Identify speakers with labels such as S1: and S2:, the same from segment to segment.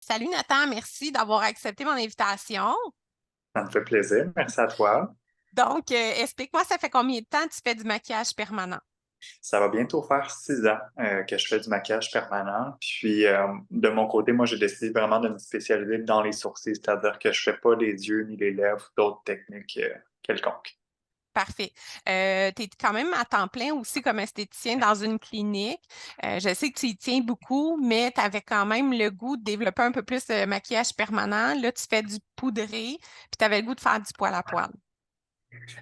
S1: Salut Nathan, merci d'avoir accepté mon invitation.
S2: Ça me fait plaisir. Merci à toi.
S1: Donc, explique-moi, ça fait combien de temps que tu fais du maquillage permanent?
S2: Ça va bientôt faire 6 ans que je fais du maquillage permanent. Puis, de mon côté, moi, j'ai décidé vraiment de me spécialiser dans les sourcils, c'est-à-dire que je fais pas les yeux ni les lèvres ou d'autres techniques quelconques.
S1: Parfait. Tu es quand même à temps plein aussi comme esthéticien dans une clinique. Je sais que tu y tiens beaucoup, mais tu avais quand même le goût de développer un peu plus de maquillage permanent. Là, tu fais du poudré, puis tu avais le goût de faire du poil à poil.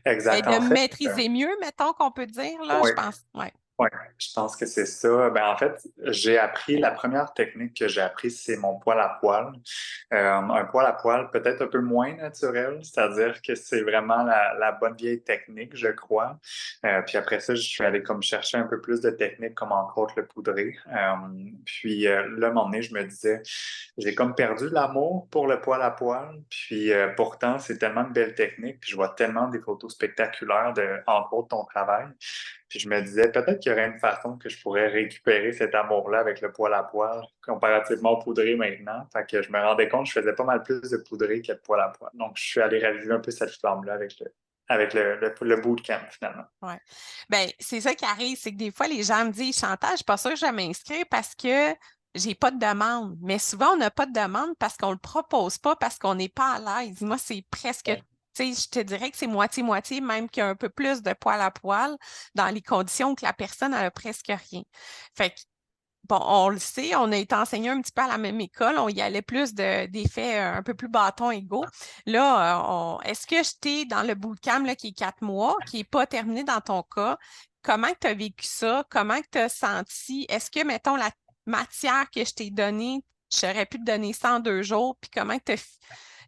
S1: Et
S2: Exact.
S1: de
S2: En fait,
S1: maîtriser mieux, mettons qu'on peut dire, là,
S2: oui.
S1: je pense. Ouais.
S2: Ouais, je pense que c'est ça. Ben, en fait, j'ai appris la première technique que j'ai apprise, c'est mon poil à poil. Un poil à poil peut-être un peu moins naturel, c'est-à-dire que c'est vraiment la bonne vieille technique, je crois. Puis après ça, je suis allé comme chercher un peu plus de techniques, comme entre autres le poudré. Puis là, à un moment donné, je me disais, j'ai comme perdu l'amour pour le poil à poil. Puis pourtant, c'est tellement de belles techniques. Puis je vois tellement des photos spectaculaires de, entre autres, ton travail. Puis je me disais, peut-être qu'il y aurait une façon que je pourrais récupérer cet amour-là avec le poil à poil, comparativement au poudré maintenant. Fait que je me rendais compte que je faisais pas mal plus de poudré que de poil à poil. Donc, je suis allé réaliser un peu cette flamme-là avec le bootcamp, finalement.
S1: Ouais. Ben, c'est ça qui arrive, c'est que des fois, les gens me disent, Chantal, je suis pas sûre que je vais m'inscrire parce que j'ai pas de demande. Mais souvent, on n'a pas de demande parce qu'on le propose pas, parce qu'on n'est pas à l'aise. Moi, c'est presque, tu sais, je te dirais que c'est moitié-moitié, même qu'il y a un peu plus de poil à poil dans les conditions que la personne a presque rien. Fait que bon, on le sait, on a été enseigné un petit peu à la même école, on y allait plus d'effets un peu plus bâton égaux. Là, est-ce que j'étais dans le bootcamp là, qui est 4 mois, qui n'est pas terminé dans ton cas? Comment tu as vécu ça? Comment tu as senti? Est-ce que, mettons, la matière que je t'ai donnée, j'aurais pu te donner ça en 2 jours? Puis comment tu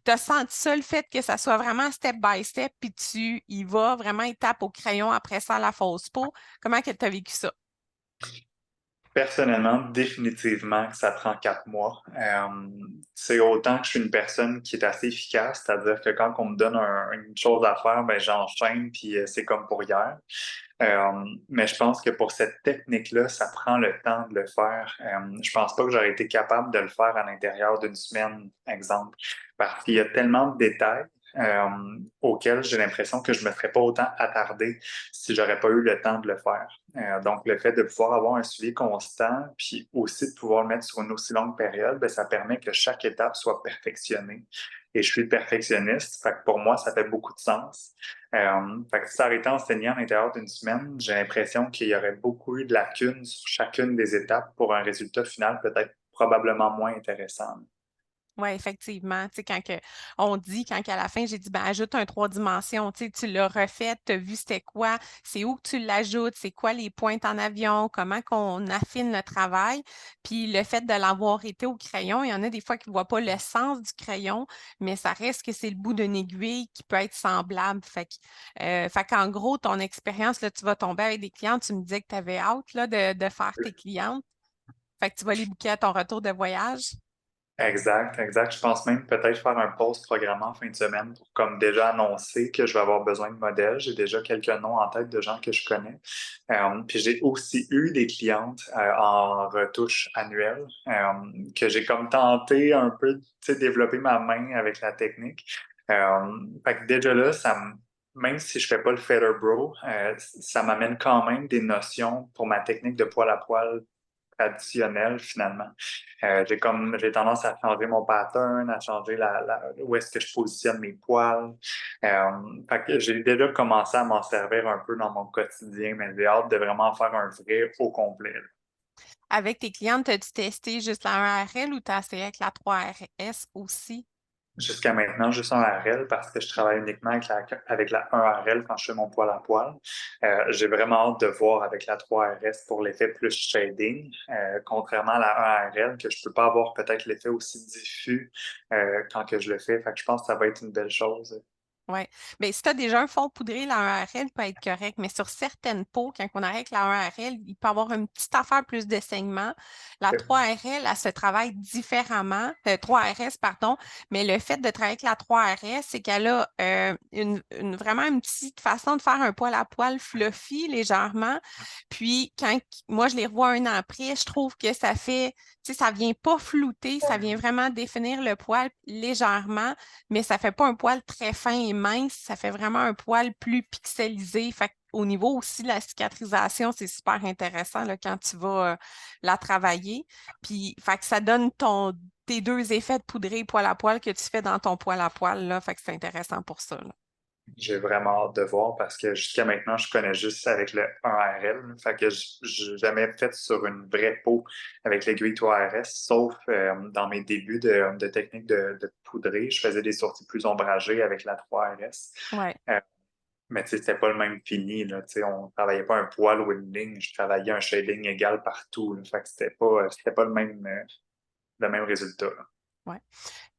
S1: as senti ça, le fait que ça soit vraiment step by step, puis tu y vas vraiment étape au crayon, après ça à la fausse peau? Comment que tu as vécu ça?
S2: Personnellement, définitivement que ça prend 4 mois. C'est autant que je suis une personne qui est assez efficace, c'est-à-dire que quand on me donne une chose à faire, ben j'enchaîne, puis c'est comme pour hier. Mais je pense que pour cette technique-là, ça prend le temps de le faire. Je pense pas que j'aurais été capable de le faire à l'intérieur d'une semaine, exemple, parce qu'il y a tellement de détails auxquels j'ai l'impression que je me serais pas autant attardé si j'aurais pas eu le temps de le faire. Donc, le fait de pouvoir avoir un suivi constant, puis aussi de pouvoir le mettre sur une aussi longue période, ben, ça permet que chaque étape soit perfectionnée. Et je suis perfectionniste, fait que pour moi, ça fait beaucoup de sens. Fait que si ça aurait été enseigné à l'intérieur d'une semaine, j'ai l'impression qu'il y aurait beaucoup eu de lacunes sur chacune des étapes pour un résultat final peut-être probablement moins intéressant.
S1: Oui, effectivement. Tu sais, on dit, quand à la fin, j'ai dit, ben, ajoute un 3 dimensions. Tu sais, tu l'as refait, tu as vu c'était quoi, c'est où que tu l'ajoutes, c'est quoi les pointes en avion, comment qu'on affine le travail. Puis le fait de l'avoir été au crayon, il y en a des fois qui ne voient pas le sens du crayon, mais ça reste que c'est le bout d'une aiguille qui peut être semblable. Fait qu'en gros, ton expérience, là, tu vas tomber avec des clientes, tu me disais que tu avais hâte là, de faire tes clientes. Fait que tu vas les booker à ton retour de voyage.
S2: Exact, exact. Je pense même peut-être faire un post programmé en fin de semaine pour comme déjà annoncer que je vais avoir besoin de modèles. J'ai déjà quelques noms en tête de gens que je connais. Puis j'ai aussi eu des clientes en retouche annuelle que j'ai comme tenté un peu, tu sais, développer ma main avec la technique. Fait que déjà là, même si je fais pas le feather bro, ça m'amène quand même des notions pour ma technique de poil à poil traditionnelle finalement. J'ai tendance à changer mon pattern, à changer où est-ce que je positionne mes poils. Fait que j'ai déjà commencé à m'en servir un peu dans mon quotidien, mais j'ai hâte de vraiment faire un vrai au complet.
S1: Avec tes clientes, as-tu testé juste la 1 RL ou tu as essayé avec la 3 RS aussi?
S2: Jusqu'à maintenant, juste un RL parce que je travaille uniquement avec la 1 RL quand je fais mon poil à poil. J'ai vraiment hâte de voir avec la 3 RS pour l'effet plus shading, contrairement à la 1 RL que je peux pas avoir peut-être l'effet aussi diffus quand que je le fais. Fait que je pense que ça va être une belle chose.
S1: Oui. Bien, si tu as déjà un fond poudré, la 1 RL peut être correct, mais sur certaines peaux, quand on arrête la 1 RL, il peut y avoir une petite affaire plus de saignement. La 3 RL, elle se travaille différemment, 3 RS, pardon, mais le fait de travailler avec la 3 RS, c'est qu'elle a vraiment une petite façon de faire un poil à poil fluffy légèrement. Puis, moi, je les revois 1 an après, je trouve que ça fait, tu sais, ça vient pas flouter, ça vient vraiment définir le poil légèrement, mais ça fait pas un poil très fin et mince, ça fait vraiment un poil plus pixelisé. Fait au niveau aussi de la cicatrisation, c'est super intéressant là, quand tu vas la travailler. Puis, fait que ça donne tes 2 effets de poudré poil à poil que tu fais dans ton poil à poil, là. Fait que c'est intéressant pour ça, là.
S2: J'ai vraiment hâte de voir parce que jusqu'à maintenant, je connais juste avec le 1RL. Fait que j'ai jamais fait sur une vraie peau avec l'aiguille 3RS, sauf dans mes débuts de technique de poudrer. Je faisais des sorties plus ombragées avec la 3RS.
S1: Ouais.
S2: Euh, mais tu sais, c'était pas le même fini, là. Tu sais, on travaillait pas un poil ou une ligne, je travaillais un shading égal partout, là. Fait que c'était pas le même résultat, là.
S1: Ouais.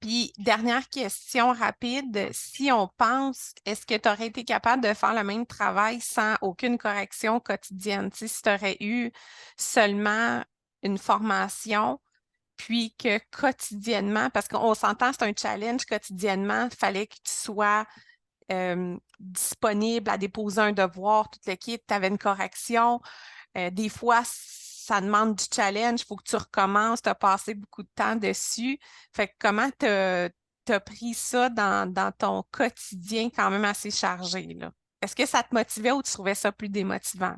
S1: Puis, dernière question rapide. Si on pense, est-ce que tu aurais été capable de faire le même travail sans aucune correction quotidienne? Tu sais, si tu aurais eu seulement une formation, puis que quotidiennement, parce qu'on s'entend, c'est un challenge quotidiennement, il fallait que tu sois disponible à déposer un devoir, toute l'équipe, tu avais une correction. Des fois, ça demande du challenge, il faut que tu recommences, tu as passé beaucoup de temps dessus. Fait que comment tu as pris ça dans ton quotidien quand même assez chargé, là? Est-ce que ça te motivait ou tu trouvais ça plus démotivant?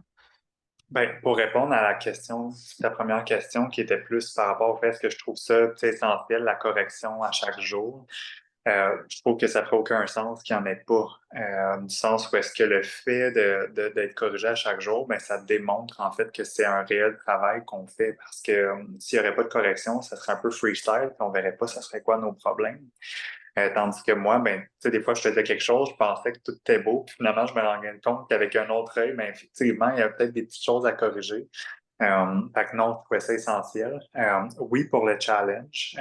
S2: Ben, pour répondre à la question, ta première question qui était plus par rapport au fait est-ce que je trouve ça tu sais, essentiel, la correction à chaque jour, je trouve que ça ferait aucun sens qu'il n'y en ait pas. Du sens où est-ce que le fait d'être corrigé à chaque jour, ben, ça démontre en fait que c'est un réel travail qu'on fait parce que s'il n'y aurait pas de correction, ça serait un peu freestyle, puis on verrait pas ça serait quoi nos problèmes. Tandis que moi, ben, tu sais, des fois, je faisais quelque chose, je pensais que tout était beau, puis finalement, je me rendais compte qu'avec un autre œil, ben, effectivement, il y a peut-être des petites choses à corriger. Fait que non, je trouvais ça essentiel. Oui, pour le challenge,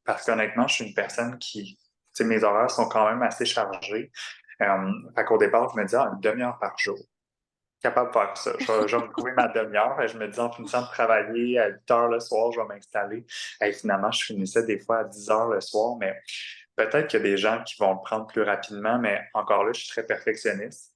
S2: parce qu'honnêtement, je suis une personne qui, tu sais, mes horaires sont quand même assez chargés. Fait qu'au départ, je me disais, une demi-heure par jour. Capable de faire ça. Je vais me trouver ma demi-heure et je me dis, en finissant de travailler à 8 heures le soir, je vais m'installer. Et finalement, je finissais des fois à 10 heures le soir, mais peut-être qu'il y a des gens qui vont le prendre plus rapidement, mais encore là, je suis très perfectionniste.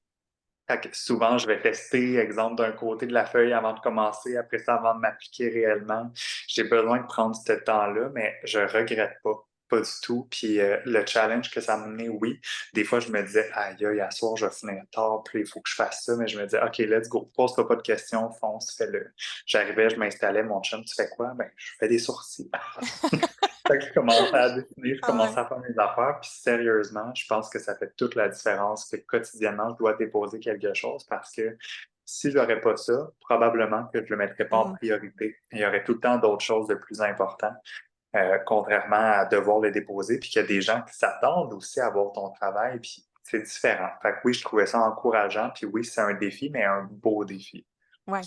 S2: Fait que souvent, je vais tester, exemple, d'un côté de la feuille avant de commencer, après ça, avant de m'appliquer réellement. J'ai besoin de prendre ce temps-là, mais je regrette pas du tout. Puis le challenge que ça m'a mené, oui, des fois, je me disais, aïe, aïe, à soir, je vais finir tard, puis il faut que je fasse ça, mais je me disais, OK, let's go, pose-toi pas de questions, fonce, fais-le. J'arrivais, je m'installais, mon chum, tu fais quoi? Ben, je fais des sourcils. Fait que je commençais à dessiner, je
S1: Ah
S2: commençais
S1: ouais.
S2: à faire mes affaires, puis sérieusement, je pense que ça fait toute la différence que quotidiennement, je dois déposer quelque chose parce que si j'aurais pas ça, probablement que je le mettrais pas en
S1: Mm.
S2: priorité. Il y aurait tout le temps d'autres choses de plus importantes, contrairement à devoir le déposer, puis qu'il y a des gens qui s'attendent aussi à voir ton travail, puis c'est différent. Fait que oui, je trouvais ça encourageant, puis oui, c'est un défi, mais un beau défi.
S1: Oui,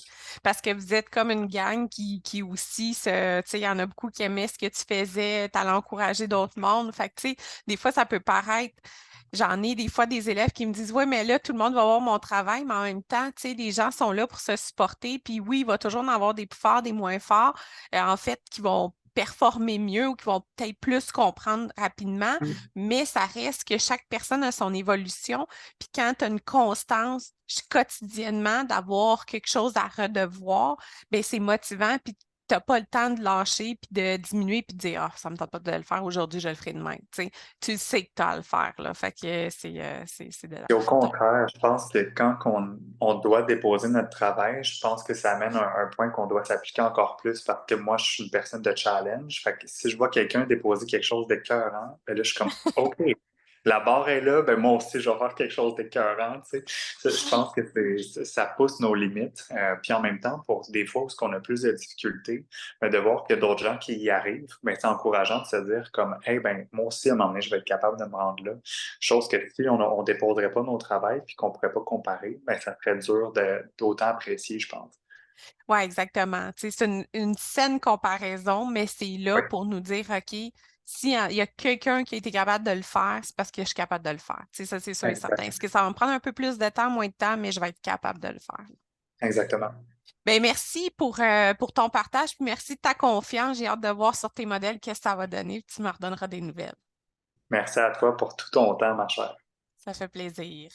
S1: parce que vous êtes comme une gang qui aussi, tu sais, il y en a beaucoup qui aimaient ce que tu faisais, t'allais encourager d'autres mondes. Fait que, tu sais, des fois, ça peut paraître, j'en ai des fois des élèves qui me disent, ouais, mais là, tout le monde va voir mon travail, mais en même temps, tu sais, les gens sont là pour se supporter. Puis oui, il va toujours en avoir des plus forts, des moins forts, en fait, qui vont performer mieux ou qui vont peut-être plus comprendre rapidement, mais ça reste que chaque personne a son évolution. Puis quand tu as une constance quotidiennement d'avoir quelque chose à redevoir, bien, c'est motivant. Puis tu n'as pas le temps de lâcher, puis de diminuer, puis de dire, ah, ça ne me tente pas de le faire aujourd'hui, je le ferai demain. Tu sais que tu as à le faire, là. Fait que c'est de là.
S2: Et au
S1: Donc,
S2: contraire, je pense que quand on doit déposer notre travail, je pense que ça amène un point qu'on doit s'appliquer encore plus parce que moi, je suis une personne de challenge. Fait que si je vois quelqu'un déposer quelque chose d'écœurant, ben là, je suis comme, OK, la barre est là, ben moi aussi, je vais faire quelque chose d'écœurant, tu sais. Je pense que ça pousse nos limites. Puis en même temps, pour des fois où on a plus de difficultés, ben, de voir qu'il y a d'autres gens qui y arrivent, ben, c'est encourageant de se dire comme, hey, ben, moi aussi, à un moment donné, je vais être capable de me rendre là. Chose que si on déposerait pas nos travails puis qu'on pourrait pas comparer, ben, ça serait dur d'autant apprécier, je pense.
S1: ouais, exactement. Tu sais, c'est une saine comparaison, mais c'est là
S2: Oui,
S1: pour nous dire, OK, s'il y a quelqu'un qui a été capable de le faire, c'est parce que je suis capable de le faire. Tu sais, ça, c'est sûr et certain.
S2: Exact.
S1: Est-ce que ça va me prendre un peu plus de temps, moins de temps, mais je vais être capable de le faire.
S2: Exactement.
S1: Ben, merci pour ton partage, puis merci de ta confiance. J'ai hâte de voir sur tes modèles qu'est-ce que ça va donner, puis tu me redonneras des nouvelles.
S2: Merci à toi pour tout ton temps, ma chère.
S1: Ça fait plaisir.